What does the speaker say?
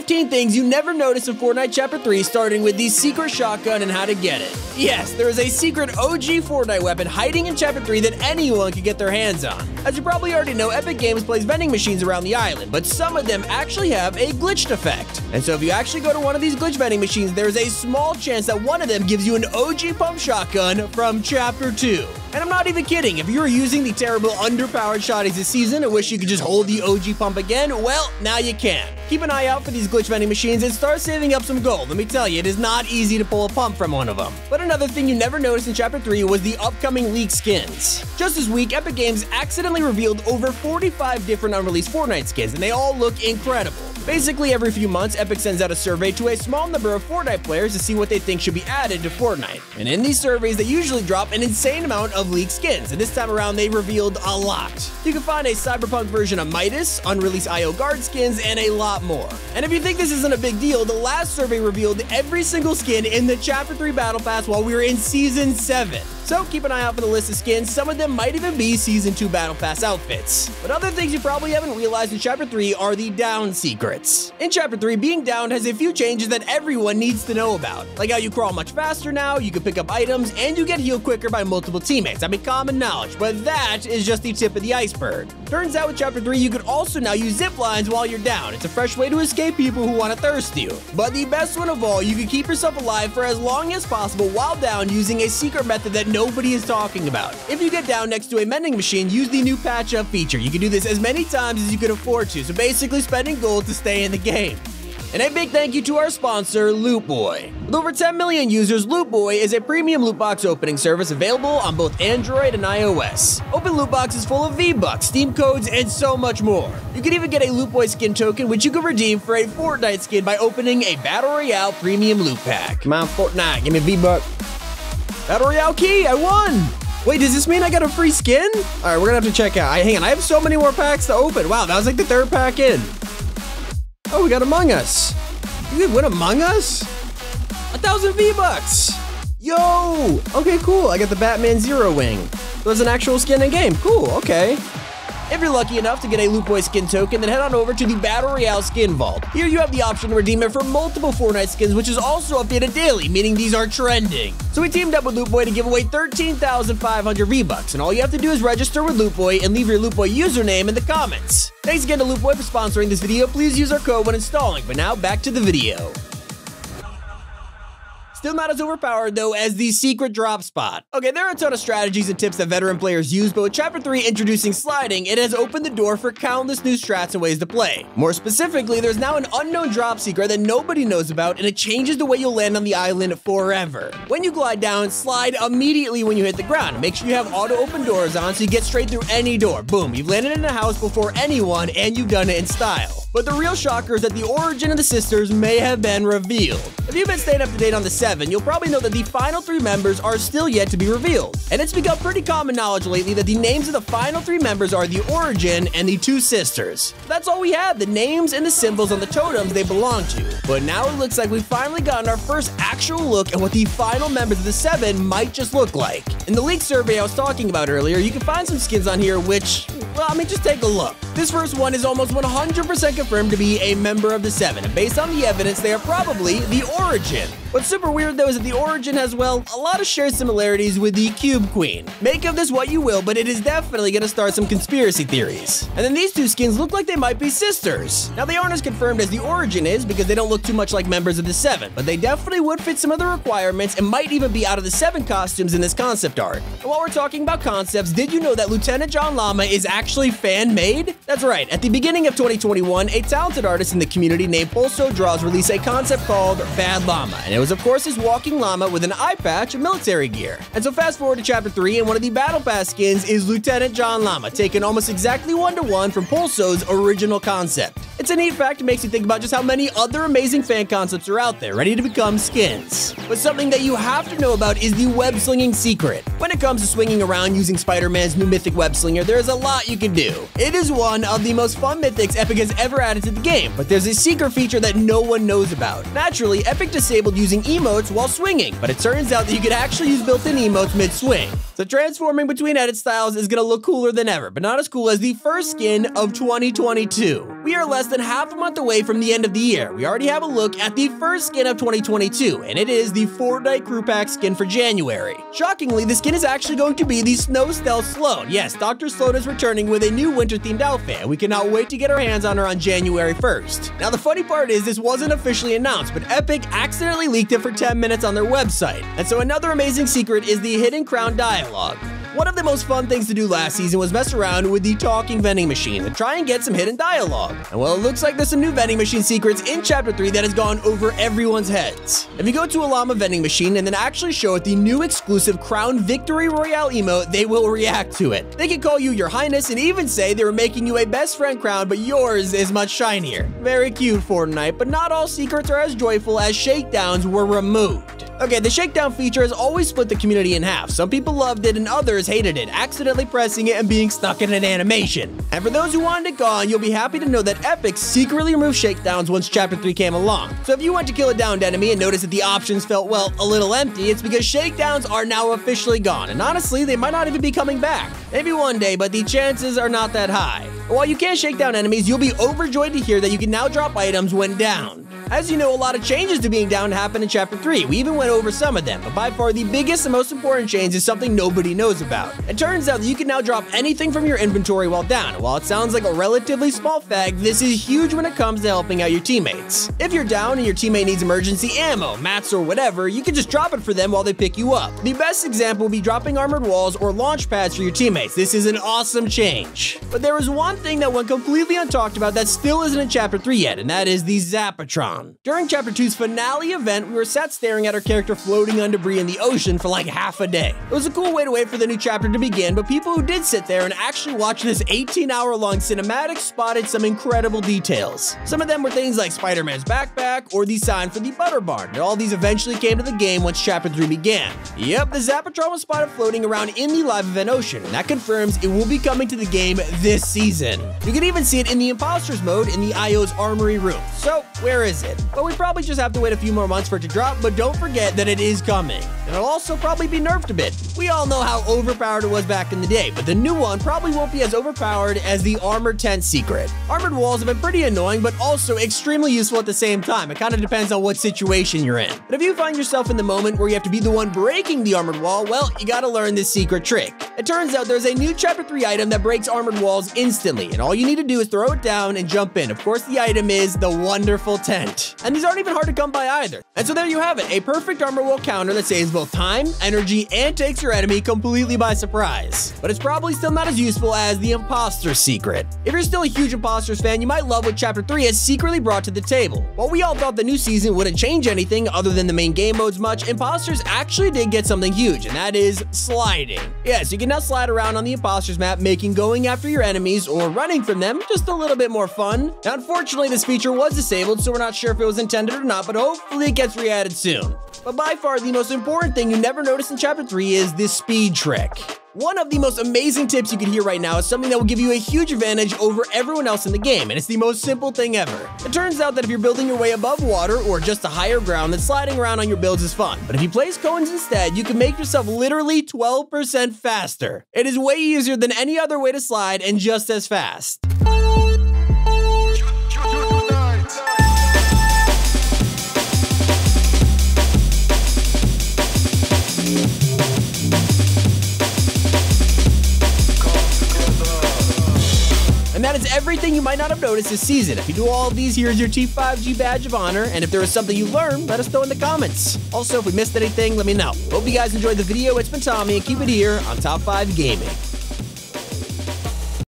15 things you never noticed in Fortnite Chapter 3, starting with the secret shotgun and how to get it. Yes, there is a secret OG Fortnite weapon hiding in Chapter 3 that anyone can get their hands on. As you probably already know, Epic Games plays vending machines around the island, but some of them actually have a glitched effect. And so if you actually go to one of these glitch vending machines, there is a small chance that one of them gives you an OG pump shotgun from Chapter 2. And I'm not even kidding, if you were using the terrible underpowered shotties this season and wish you could just hold the OG pump again, well, now you can. Keep an eye out for these glitch vending machines and start saving up some gold. Let me tell you, it is not easy to pull a pump from one of them. But another thing you never noticed in Chapter 3 was the upcoming leaked skins. Just this week, Epic Games accidentally revealed over 45 different unreleased Fortnite skins, and they all look incredible. Basically, every few months, Epic sends out a survey to a small number of Fortnite players to see what they think should be added to Fortnite. And in these surveys, they usually drop an insane amount of leaked skins, and this time around, they revealed a lot. You can find a cyberpunk version of Midas, unreleased IO guard skins, and a lot more. And if you think this isn't a big deal, the last survey revealed every single skin in the Chapter 3 Battle Pass while we were in Season 7. So keep an eye out for the list of skins. Some of them might even be Season 2 Battle Pass outfits. But other things you probably haven't realized in Chapter 3 are the down secrets. In Chapter 3, being downed has a few changes that everyone needs to know about. Like how you crawl much faster now, you can pick up items, and you get healed quicker by multiple teammates. I mean, common knowledge, but that is just the tip of the iceberg. Turns out with Chapter 3, you could also now use zip lines while you're down. It's a fresh way to escape people who want to thirst you. But the best one of all, you can keep yourself alive for as long as possible while down using a secret method that nobody is talking about. If you get down next to a vending machine, use the new patch up feature. You can do this as many times as you can afford to, so basically spending gold to stay in the game. And a big thank you to our sponsor, Loot Boy. With over 10 million users, Loot Boy is a premium loot box opening service available on both Android and iOS. Open loot boxes full of V-Bucks, Steam codes, and so much more. You can even get a Loot Boy skin token, which you can redeem for a Fortnite skin by opening a Battle Royale premium loot pack. Come on, Fortnite, give me a V-Buck. Battle Royale key, I won! Wait, does this mean I got a free skin? All right, we're gonna have to check out. Hang on, I have so many more packs to open. Wow, that was like the third pack in. Oh, we got Among Us. You could win Among Us? 1,000 V-Bucks. Yo, okay, cool. I got the Batman Zero Wing. There's an actual skin in game. Cool, okay. If you're lucky enough to get a Loot Boy skin token, then head on over to the Battle Royale skin vault. Here you have the option to redeem it for multiple Fortnite skins, which is also updated daily, meaning these are trending. So we teamed up with Loot Boy to give away 13,500 V-Bucks, and all you have to do is register with Loot Boy and leave your Loot Boy username in the comments. Thanks again to Loot Boy for sponsoring this video. Please use our code when installing. But now back to the video. Still not as overpowered though as the secret drop spot. Okay, there are a ton of strategies and tips that veteran players use, but with Chapter 3 introducing sliding, it has opened the door for countless new strats and ways to play. More specifically, there's now an unknown drop secret that nobody knows about, and it changes the way you'll land on the island forever. When you glide down, slide immediately when you hit the ground. Make sure you have auto open doors on so you get straight through any door. Boom, you've landed in a house before anyone, and you've done it in style. But the real shocker is that the origin of the sisters may have been revealed. If you've been staying up to date on the 7, you'll probably know that the final 3 members are still yet to be revealed. And it's become pretty common knowledge lately that the names of the final 3 members are the origin and the 2 sisters. That's all we have, the names and the symbols on the totems they belong to. But now it looks like we've finally gotten our first actual look at what the final members of the 7 might just look like. In the leak survey I was talking about earlier, you can find some skins on here which, well, I mean, just take a look. This first one is almost 100% confirmed to be a member of the 7, and based on the evidence, they are probably the origin. What's super weird though is that the origin has, well, a lot of shared similarities with the Cube Queen. Make of this what you will, but it is definitely gonna start some conspiracy theories. And then these 2 skins look like they might be sisters. Now they aren't as confirmed as the origin is because they don't look too much like members of the 7, but they definitely would fit some of the requirements and might even be out of the 7 costumes in this concept art. And while we're talking about concepts, did you know that Lieutenant John Llama is actually fan-made? That's right, at the beginning of 2021, a talented artist in the community named Pulso Draws released a concept called Bad Llama, and it was of course his walking llama with an eye patch and military gear. And so fast forward to Chapter 3, and one of the Battle Pass skins is Lieutenant John Llama, taken almost exactly 1-to-1 from Pulso's original concept. It's a neat fact. It makes you think about just how many other amazing fan concepts are out there, ready to become skins. But something that you have to know about is the web slinging secret. When it comes to swinging around using Spider-Man's new mythic web slinger, there is a lot you can do. It is one of the most fun mythics Epic has ever added to the game, but there's a secret feature that no one knows about. Naturally, Epic disabled users using emotes while swinging, but it turns out that you could actually use built-in emotes mid-swing. So transforming between edit styles is gonna look cooler than ever, but not as cool as the first skin of 2022. We are less than half a month away from the end of the year. We already have a look at the first skin of 2022, and it is the Fortnite Crew Pack skin for January. Shockingly, the skin is actually going to be the Snow Stealth Sloan. Yes, Dr. Sloan is returning with a new winter-themed outfit, and we cannot wait to get our hands on her on January 1st. Now, the funny part is this wasn't officially announced, but Epic accidentally leaked it for 10 minutes on their website. And so another amazing secret is the Hidden Crown dialogue. One of the most fun things to do last season was mess around with the talking vending machine and try and get some hidden dialogue. And well, it looks like there's some new vending machine secrets in Chapter 3 that has gone over everyone's heads. If you go to a llama vending machine and then actually show it the new exclusive Crown Victory Royale emote, they will react to it. They can call you Your Highness and even say they were making you a best friend crown, but yours is much shinier. Very cute, Fortnite, but not all secrets are as joyful as shakedowns were removed. Okay, the shakedown feature has always split the community in half. Some people loved it and others hated it, accidentally pressing it and being stuck in an animation. And for those who wanted it gone, you'll be happy to know that Epic secretly removed shakedowns once Chapter 3 came along. So if you went to kill a downed enemy and noticed that the options felt, well, a little empty, it's because shakedowns are now officially gone. And honestly, they might not even be coming back. Maybe one day, but the chances are not that high. While you can't shake down enemies, you'll be overjoyed to hear that you can now drop items when down. As you know, a lot of changes to being down happen in Chapter 3. We even went over some of them, but by far the biggest and most important change is something nobody knows about. It turns out that you can now drop anything from your inventory while down, and while it sounds like a relatively small fact, this is huge when it comes to helping out your teammates. If you're down and your teammate needs emergency ammo, mats, or whatever, you can just drop it for them while they pick you up. The best example will be dropping armored walls or launch pads for your teammates. This is an awesome change. But there is one thing that went completely untalked about that still isn't in Chapter 3 yet, and that is the Zapatron. During Chapter 2's finale event, we were sat staring at our character floating on debris in the ocean for like half a day. It was a cool way to wait for the new chapter to begin, but people who did sit there and actually watch this 18-hour-long cinematic spotted some incredible details. Some of them were things like Spider-Man's backpack or the sign for the Butter Barn, and all these eventually came to the game once Chapter 3 began. Yep, the Zapatron was spotted floating around in the live event ocean, and that confirms it will be coming to the game this season. You can even see it in the Imposters mode in the IO's Armory room. So, where is it? Well, we probably just have to wait a few more months for it to drop, but don't forget that it is coming. And it'll also probably be nerfed a bit. We all know how overpowered it was back in the day, but the new one probably won't be as overpowered as the Armored Tent secret. Armored walls have been pretty annoying, but also extremely useful at the same time. It kind of depends on what situation you're in. But if you find yourself in the moment where you have to be the one breaking the armored wall, well, you gotta learn this secret trick. It turns out there's a new Chapter 3 item that breaks armored walls instantly, and all you need to do is throw it down and jump in. Of course, the item is the Wonderful Tent. And these aren't even hard to come by either. And so there you have it, a perfect armor wall counter that saves both time, energy, and takes your enemy completely by surprise. But it's probably still not as useful as the Imposter secret. If you're still a huge Imposters fan, you might love what Chapter 3 has secretly brought to the table. While we all thought the new season wouldn't change anything other than the main game modes much, Imposters actually did get something huge, and that is sliding. Yes, you can now slide around on the Imposters map, making going after your enemies or running from them just a little bit more fun. Now, unfortunately, this feature was disabled, so we're not sure if it was intended or not, but hopefully it gets re-added soon. But by far, the most important thing you never noticed in Chapter 3 is this speed trick. One of the most amazing tips you can hear right now is something that will give you a huge advantage over everyone else in the game, and it's the most simple thing ever. It turns out that if you're building your way above water or just to higher ground, then sliding around on your builds is fun. But if you place cones instead, you can make yourself literally 12% faster. It is way easier than any other way to slide and just as fast. And that is everything you might not have noticed this season. If you do all of these, here's your T5G badge of honor. And if there was something you learned, let us know in the comments. Also, if we missed anything, let me know. Hope you guys enjoyed the video. It's been Tommy, and keep it here on Top 5 Gaming.